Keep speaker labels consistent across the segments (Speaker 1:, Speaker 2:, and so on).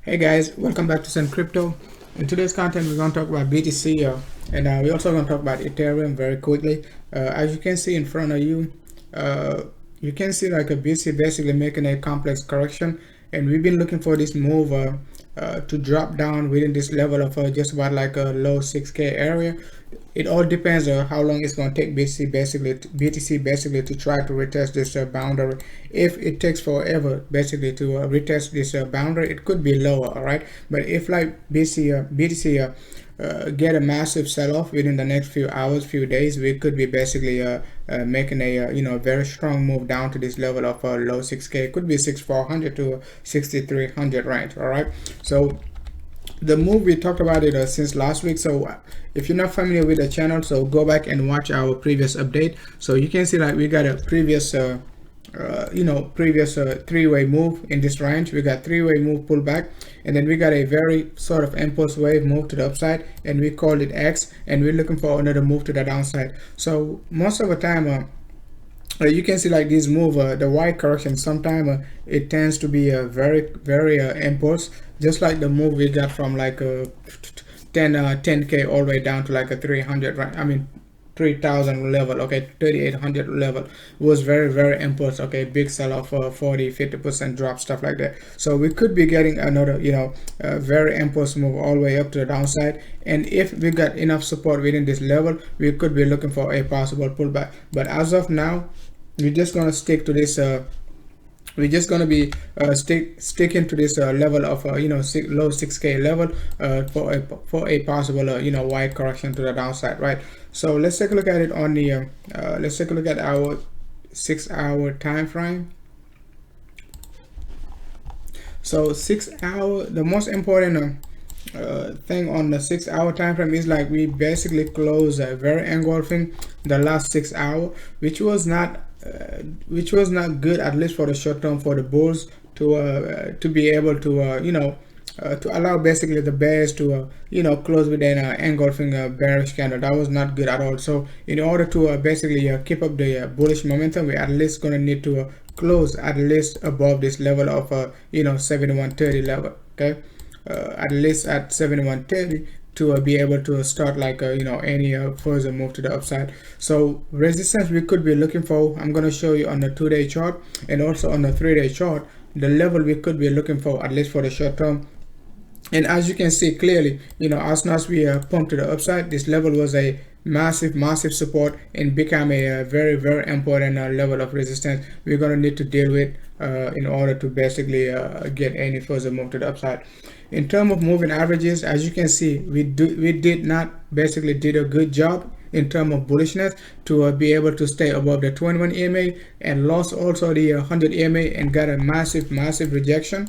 Speaker 1: Hey guys, welcome back to Sun Crypto. In today's content, we're going to talk about BTC and we're also going to talk about Ethereum very quickly. As you can see in front of you, you can see like a BTC basically making a complex correction, and we've been looking for this move to drop down within this level of just about like a low 6K area. It all depends on how long it's going to take BTC basically to try to retest this boundary. If it takes forever basically to retest this boundary, it could be lower, all right? But if like BTC get a massive sell-off within the next few hours, few days, we could be basically making a very strong move down to this level of low 6K. It could be 6400 to 6300 range, all right? So the move, we talked about it since last week. So if you're not familiar with the channel, so go back and watch our previous update. So you can see that we got a previous three-way move in this range. We got three-way move pullback, and then we got a very sort of impulse wave move to the upside, and we called it X, and we're looking for another move to the downside. So most of the time you can see like this move, the Y correction, sometimes it tends to be a very impulse, just like the move we got from like 10K all the way down to like a 300, right? I mean 3000 level, okay, 3800 level was very impulse, okay, big sell off, 40-50% drop, stuff like that. So we could be getting another very impulse move all the way up to the downside, and if we got enough support within this level, we could be looking for a possible pullback. But as of now, we're just gonna stick to this we're just going to be sticking to this level of low 6K level for a possible Y correction to the downside, right? So let's take a look at it on the let's take a look at our 6-hour time frame. So 6 hour, the most important thing on the 6-hour time frame is like we basically close very engulfing the last 6 hours, which was not good, at least for the short term, for the bulls to be able to to allow basically the bears to close with an engulfing bearish candle. That was not good at all. So in order to basically keep up the bullish momentum, we at least gonna need to close at least above this level of 7130 level, okay, at least at 7130 to be able to start like any further move to the upside. So resistance we could be looking for, I'm going to show you on the 2-day chart and also on the 3-day chart, the level we could be looking for, at least for the short term. And as you can see clearly, as soon as we pump to the upside, this level was a massive support and become a very important level of resistance we're going to need to deal with in order to basically get any further move to the upside. In terms of moving averages, as you can see, we did not basically did a good job in terms of bullishness to be able to stay above the 21 EMA, and lost also the 100 EMA and got a massive rejection.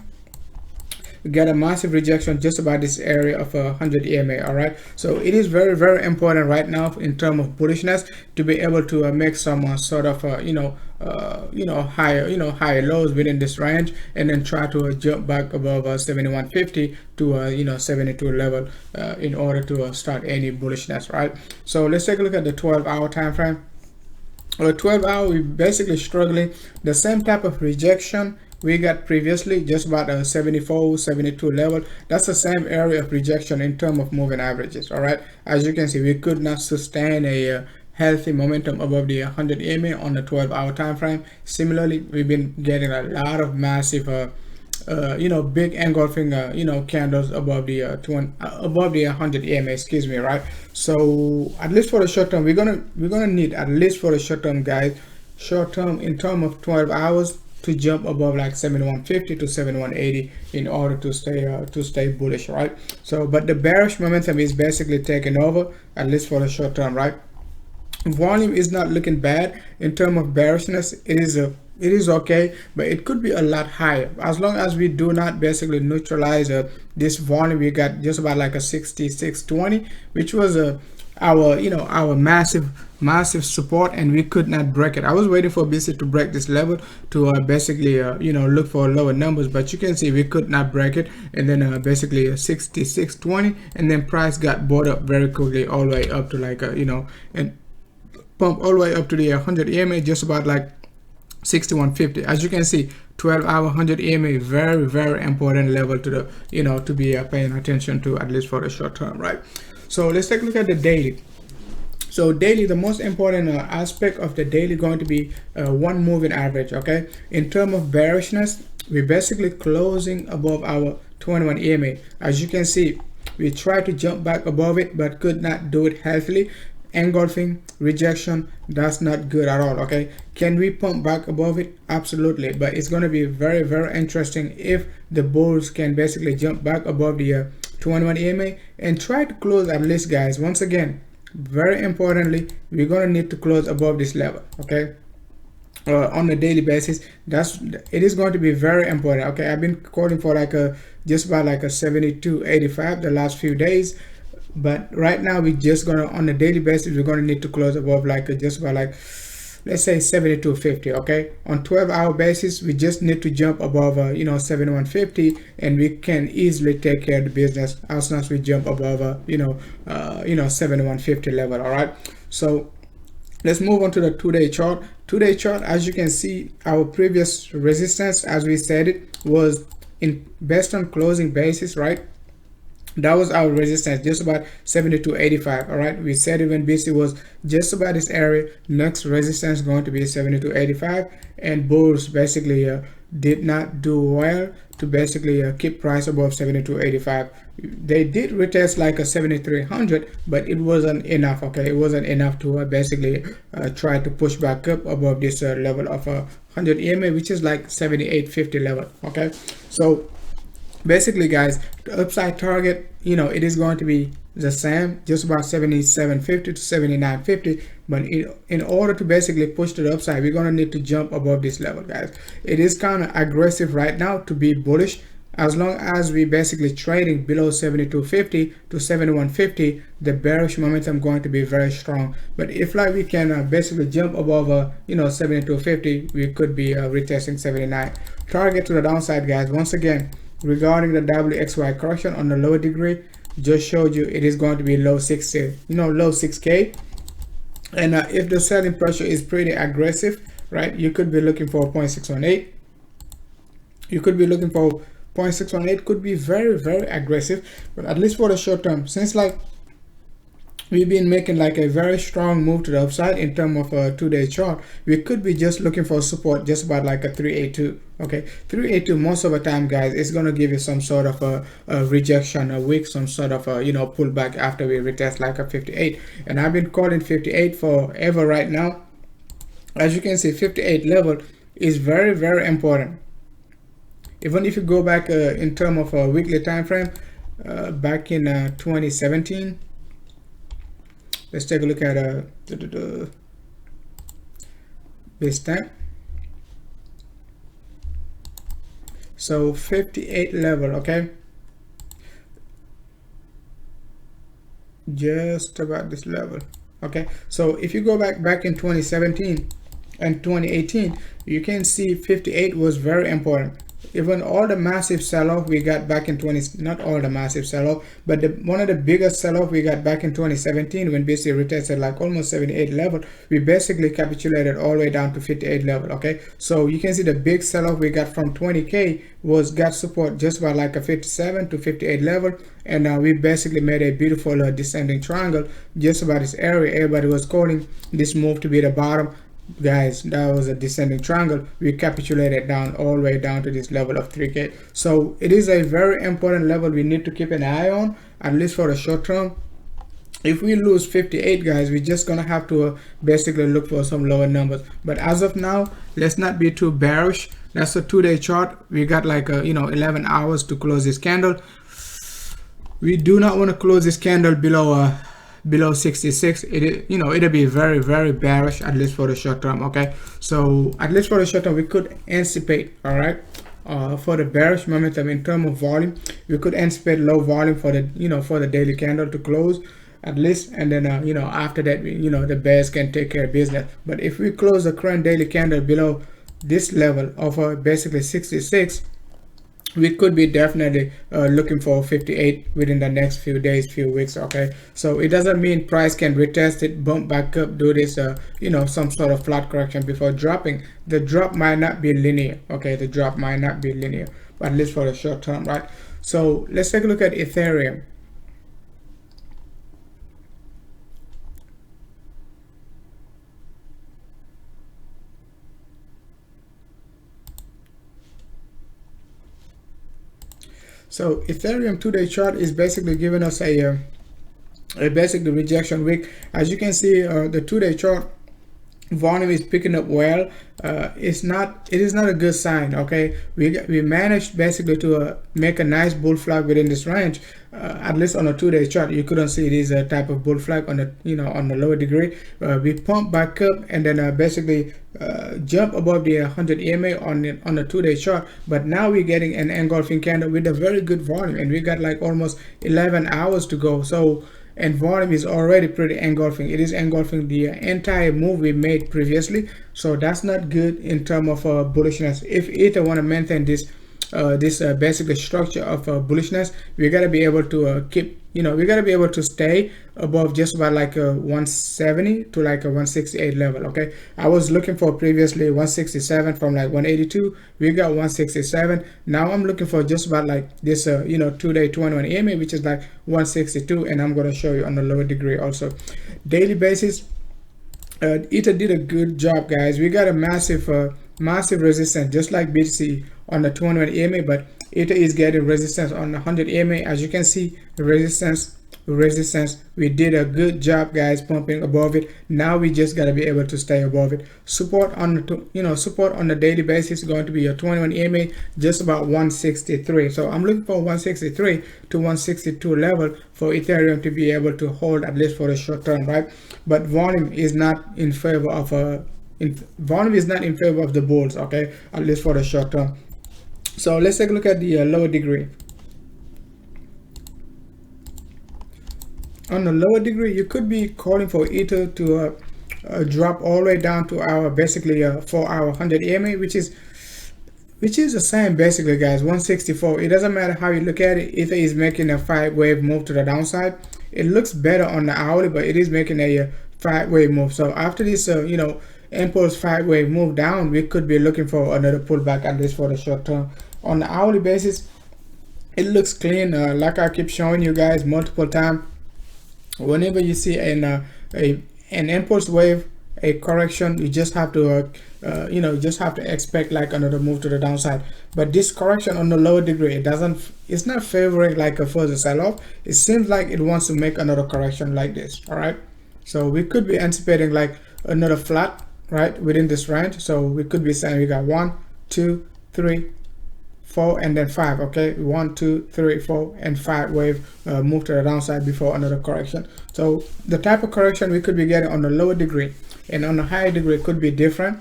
Speaker 1: We got a massive rejection just about this area of 100 EMA. All right, so it is very important right now in terms of bullishness to be able to make some sort of higher lows within this range, and then try to jump back above 7150 to 72 level in order to start any bullishness, right? So let's take a look at the 12-hour time frame. Or 12-hour, we basically struggling the same type of rejection we got previously, just about a 74-72 level. That's the same area of rejection in terms of moving averages. All right, as you can see, we could not sustain a healthy momentum above the 100 EMA on the 12-hour time frame. Similarly, we've been getting a lot of massive big engulfing candles above the 100 EMA, excuse me, right? So at least for the short term, we're gonna need, at least for the short term, guys, short term in terms of 12 hours, to jump above like 7150 to 7180 in order to stay bullish, right? So but the bearish momentum is basically taking over, at least for the short term, right? Volume is not looking bad in terms of bearishness. It is okay, but it could be a lot higher as long as we do not basically neutralize this volume. We got just about like a 6620, which was our massive support, and we could not break it. I was waiting for BC to break this level to basically look for lower numbers, but you can see we could not break it, and then basically 6620, and then price got bought up very quickly all the way up to like and pump all the way up to the 100 EMA, just about like 6150. As you can see, 12-hour 100 EMA, very important level to the, to be paying attention to, at least for the short term, right? So let's take a look at the daily. So daily, the most important aspect of the daily going to be one moving average. Okay, in terms of bearishness, we're basically closing above our 21 EMA. As you can see, we tried to jump back above it but could not do it healthily. Engulfing, rejection, that's not good at all. Okay, can we pump back above it? Absolutely, but it's going to be very interesting if the bulls can basically jump back above the 21 EMA and try to close at least, guys. Once again, very importantly, we're going to need to close above this level. Okay, on a daily basis, it is going to be very important. Okay, I've been calling for like just about like a 72.85 the last few days, but right now we just gonna, on a daily basis, we're gonna need to close above like just about like, let's say 72.50. Okay, on 12-hour basis, we just need to jump above 71.50, and we can easily take care of the business as soon as we jump above 71.50 level. All right, so let's move on to the 2-day chart. 2-day chart, as you can see, our previous resistance, as we said, it was in based on closing basis, right? That was our resistance, just about 72.85. all right, we said it when BC was just about this area. Next resistance going to be 72.85, and bulls basically did not do well to basically keep price above 72.85. They did retest like a 7300, but it wasn't enough. Okay, it wasn't enough to basically try to push back up above this level of 100 EMA, which is like 78.50 level. Okay, so basically, guys, the upside target, it is going to be the same, just about 77.50 to 79.50, but in order to basically push to the upside, we're going to need to jump above this level, guys. It is kind of aggressive right now to be bullish. As long as we basically trading below 72.50 to 71.50, the bearish momentum going to be very strong. But if like we can basically jump above 72.50, we could be retesting 79. Target to the downside, guys, once again, regarding the WXY correction on the lower degree, just showed you it is going to be low 60, low 6K. And if the selling pressure is pretty aggressive, right, you could be looking for 0.618. You could be looking for 0.618, could be very aggressive. But at least for the short term, since like we've been making like a very strong move to the upside in terms of a 2-day chart, we could be just looking for support just about like a 382. Okay, 382 most of the time, guys, it's going to give you some sort of a rejection, a week, some sort of a pullback after we retest like a 58. And I've been calling 58 forever right now. As you can see, 58 level is very important. Even if you go back in terms of a weekly time frame, back in 2017, let's take a look at this time. So 58 level, okay, just about this level. Okay, so if you go back in 2017 and 2018, you can see 58 was very important. Even all the massive sell-off we got back in not all the massive sell-off, but one of the biggest sell-off we got back in 2017 when BC retested like almost 78 level, we basically capitulated all the way down to 58 level. Okay, so you can see the big sell-off we got from 20K got support just about like a 57 to 58 level, and we basically made a beautiful descending triangle just about this area. Everybody was calling this move to be the bottom. Guys, that was a descending triangle. We capitulated down all the way down to this level of 3K. So it is a very important level we need to keep an eye on, at least for the short term. If we lose 58, guys, we're just gonna have to basically look for some lower numbers. But as of now, let's not be too bearish. That's a 2-day chart. We got like 11 hours to close this candle. We do not want to close this candle below 66. It'll be very bearish, at least for the short term. Okay, so at least for the short term, we could anticipate, all right, for the bearish momentum in terms of volume, we could anticipate low volume for the daily candle to close at least, and then after that, the bears can take care of business. But if we close the current daily candle below this level of basically 66, we could be definitely looking for 58 within the next few days, few weeks. Okay, so it doesn't mean price can retest it, bump back up, do this some sort of flat correction before dropping. The drop might not be linear. Okay, the drop might not be linear, but at least for the short term, right? So let's take a look at Ethereum. So Ethereum 2-day chart is basically giving us a basically rejection week. As you can see, the 2-day chart volume is picking up well. It is not a good sign. Okay, we managed basically to make a nice bull flag within this range, at least on a 2-day chart. You couldn't see this type of bull flag on the on the lower degree. We pumped back up and then basically jump above the 100 EMA on the 2-day chart, but now we're getting an engulfing candle with a very good volume, and we got like almost 11 hours to go. So, and volume is already pretty engulfing. It is engulfing the entire move we made previously, so that's not good in terms of bullishness. If Ether want to maintain this basically structure of bullishness, we gotta be able to keep, we gotta be able to stay above just about like a 170 to like a 168 level. Okay, I was looking for previously 167 from like 182. We got 167. Now I'm looking for just about like this 2-day 21 EMA, which is like 162, and I'm going to show you on the lower degree also. Daily basis, Ether did a good job, guys. We got a massive resistance just like BTC on the 21 EMA, but Ether is getting resistance on the 100 EMA. As you can see, resistance. We did a good job, guys, pumping above it. Now we just got to be able to stay above it. Support on the support on the daily basis is going to be a 21 EMA, just about 163. So I'm looking for 163 to 162 level for Ethereum to be able to hold, at least for the short term, right? But volume is not in favor of volume is not in favor of the bulls, okay, at least for the short term. So let's take a look at the lower degree. On the lower degree, you could be calling for Ether to drop all the way down to our basically 4-hour 100 EMA, which is the same basically, guys, 164. It doesn't matter how you look at it. Ether is making a 5-wave move to the downside. It looks better on the hourly, but it is making a 5-wave move. So after this impulse 5-wave move down, we could be looking for another pullback, at least for the short term. On the hourly basis, it looks clean, like I keep showing you guys multiple times. Whenever you see an impulse wave, a correction, you just have to expect like another move to the downside. But this correction on the lower degree, it's not favoring like a further sell-off. It seems like it wants to make another correction like this. All right, so we could be anticipating like another flat right within this range. So we could be saying we got 1, 2, 3, 4 and then 5. Okay, 1, 2, 3, 4 and 5 wave move to the downside before another correction. So the type of correction we could be getting on the lower degree and on the higher degree could be different.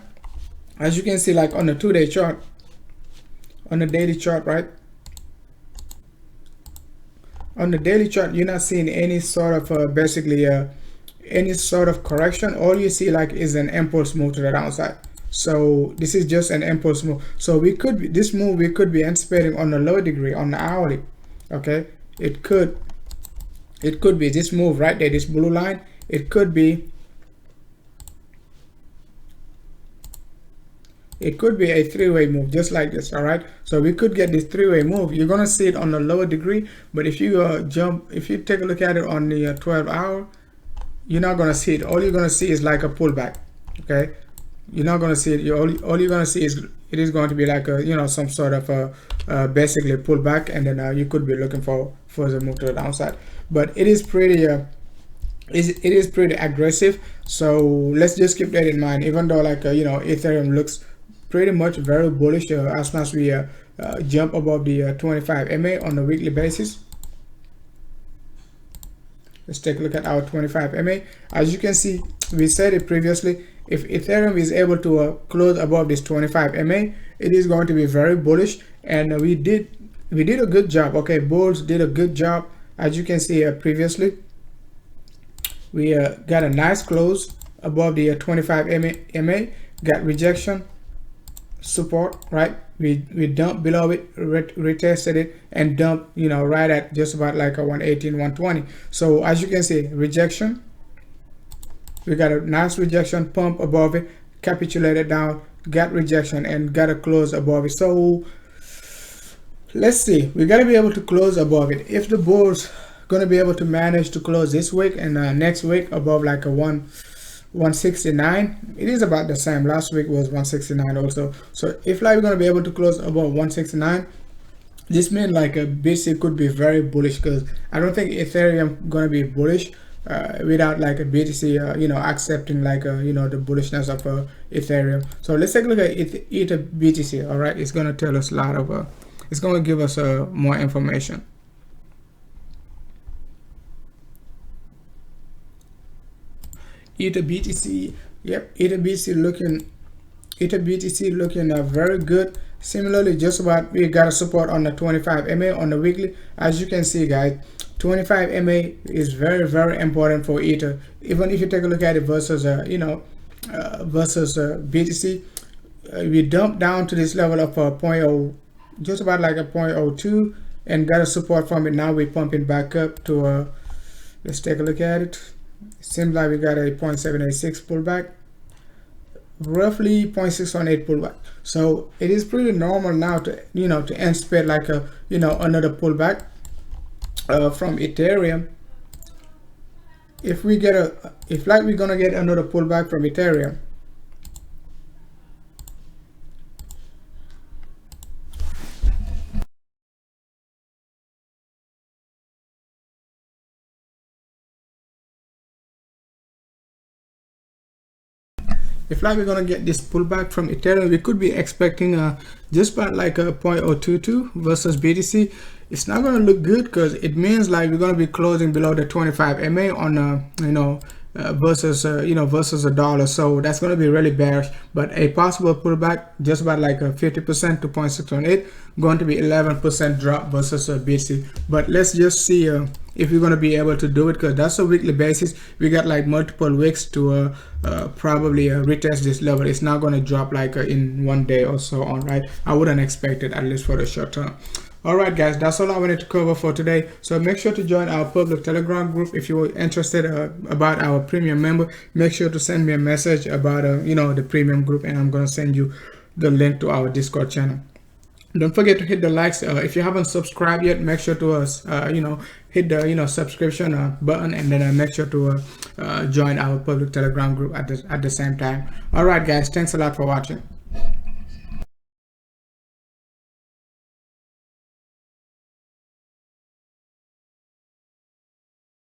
Speaker 1: As you can see, like on the 2-day chart, on the daily chart, right, on the daily chart, you're not seeing any sort of basically any sort of correction. All you see like is an impulse move to the downside. So this is just an impulse move. So we could be, this move we could be anticipating on the lower degree, on the hourly. Okay, it could be this move right there, this blue line. It could be a 3-way move just like this. All right, so we could get this 3-way move. You're gonna see it on the lower degree, but if you if you take a look at it on the 12-hour, you're not gonna see it. All you're gonna see is like a pullback. Okay, you're not going to see it. All you're going to see is it is going to be like a some sort of basically pullback, and then you could be looking for further move to the downside. But it is pretty it is pretty aggressive. So let's just keep that in mind. Even though like Ethereum looks pretty much very bullish as soon as we jump above the 25 MA on a weekly basis. Let's take a look at our 25 MA. As you can see, we said it previously, if Ethereum is able to close above this 25 MA, it is going to be very bullish, and we did a good job. Okay, bulls did a good job. As you can see previously, we got a nice close above the 25 MA, got rejection, support, right, we dumped below it, retested it, and dumped, you know, right at just about like a 118, 120. So as you can see, rejection, we got a nice rejection, pump above it, capitulated down, got rejection, and got a close above it. So let's see, we got to be able to close above it. If the bulls going to be able to manage to close this week and next week above like a 169, it is about the same. Last week was 169 also. So if like we're going to be able to close above 169, this means like a BTC could be very bullish, because I don't think Ethereum going to be bullish without like a BTC you know, accepting like you know, the bullishness of Ethereum. So let's take a look at Ether BTC. All right, it's going to tell us a lot of it's going to give us more information. Ether BTC, yep, Ether BTC looking very good. Similarly, just about we got a support on the 25 MA on the weekly. As you can see, guys, 25 MA is very important for Ether. Even if you take a look at it versus you know, versus BTC, we dumped down to this level of 0.0, just about like a 0.02, and got a support from it. Now we're pumping back up to let's take a look at it. It seems like we got a 0.786 pullback, roughly 0.618 pullback. So it is pretty normal now to, you know, to anticipate like a, you know, another pullback from Ethereum. If we get if like we're gonna get another pullback from Ethereum, if like we're gonna get this pullback from Ethereum, we could be expecting just about like a 0.022 versus BTC. It's not gonna look good, because it means like we're gonna be closing below the 25 MA on you know, versus you know, versus a dollar. So that's going to be really bearish. But a possible pullback just about like a 50% to 0.618, going to be 11% drop versus a BTC. But let's just see if we're going to be able to do it, because that's a weekly basis. We got like multiple weeks to probably retest this level. It's not going to drop like in one day or so on, right? I wouldn't expect it, at least for the short term. Alright guys, that's all I wanted to cover for today. So make sure to join our public Telegram group. If you're interested about our premium member, make sure to send me a message about you know, the premium group, and I'm going to send you the link to our Discord channel. Don't forget to hit the likes. If you haven't subscribed yet, make sure to you know, hit the, you know, subscription button, and then make sure to join our public Telegram group at the same time. Alright guys, thanks a lot for watching.